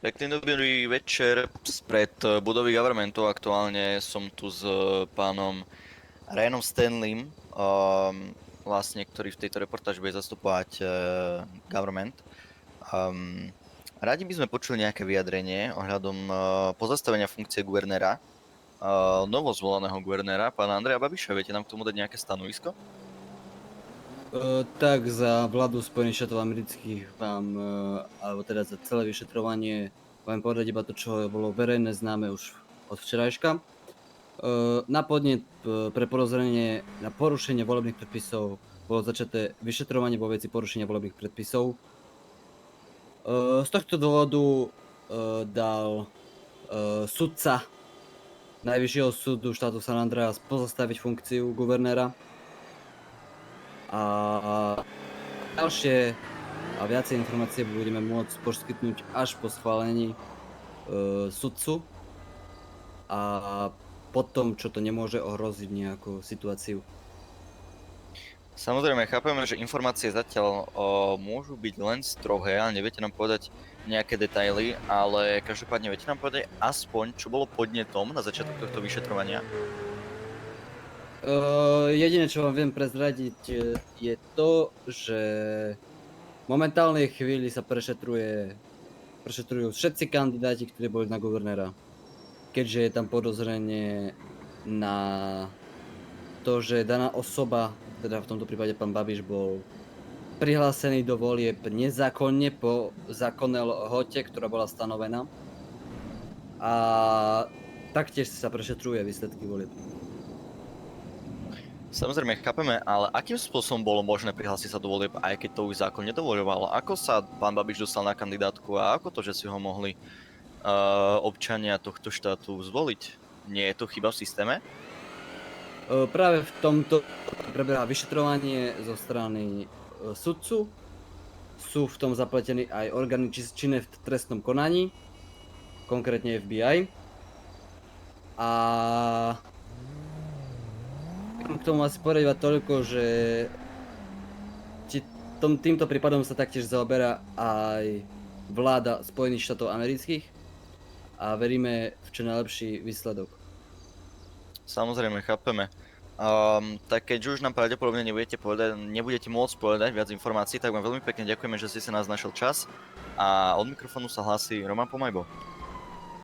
Pekný dobrý večer spred budovy governmentu. Aktuálne som tu s pánom Ryanom Stanleym, vlastne, ktorý v tejto reportáži bude zastupovať government. Radi by sme počuli nejaké vyjadrenie ohľadom pozastavenia funkcie guvernéra, novozvoleného guvernéra, pána Andreja Babiša. Viete nám k tomu dať nejaké stanovisko? Tak za vládu Spojených štátov amerických vám, alebo teda za celé vyšetrovanie, vám povedať iba to, čo bolo verejné známe už od včerajška. Na podnet pre podozrenie na porušenie volebných predpisov bolo začaté vyšetrovanie vo veci porušenia volebných predpisov. Z tohto dôvodu dal sudca Najvyššieho súdu štátu San Andreas pozastaviť funkciu guvernéra. A ďalšie a viacej informácie budeme môcť poskytnúť až po schválení sudcu a potom, čo to nemôže ohroziť nejakú situáciu. Samozrejme, chápeme, že informácie zatiaľ môžu byť len strohé, ale neviete nám povedať nejaké detaily, ale každopádne viete nám povedať aspoň, čo bolo podnetom na začiatku tohto vyšetrovania? Jediné, čo vám viem prezradiť, je to, že v momentálnej chvíli sa prešetrujú všetci kandidáti, ktorí boli na guvernéra. Keďže je tam podozrenie na to, že daná osoba, teda v tomto prípade pán Babiš, bol prihlásený do volieb nezákonne po zákonnej lehote, ktorá bola stanovená. A taktiež sa prešetruje výsledky volieb. Samozrejme, chápeme, ale akým spôsobom bolo možné prihlásiť sa do volieb, aj keď to už zákon nedovoľovalo? Ako sa pán Babiš dostal na kandidátku a ako to, že si ho mohli občania tohto štátu zvoliť? Nie je to chyba v systéme? Práve v tomto prebieha vyšetrovanie zo strany sudcu. Sú v tom zapletení aj orgány činné v trestnom konaní, konkrétne FBI. A k tomu asi povedať iba toľko, že týmto prípadom sa taktiež zaoberá aj vláda Spojených štátov amerických a veríme v čo najlepší výsledok. Samozrejme, chápeme. Tak keď už nám pravdepodobne nebudete môcť povedať viac informácií, tak vám veľmi pekne ďakujeme, že ste sa nás našiel čas a od mikrofónu sa hlási Roman Pomajbo.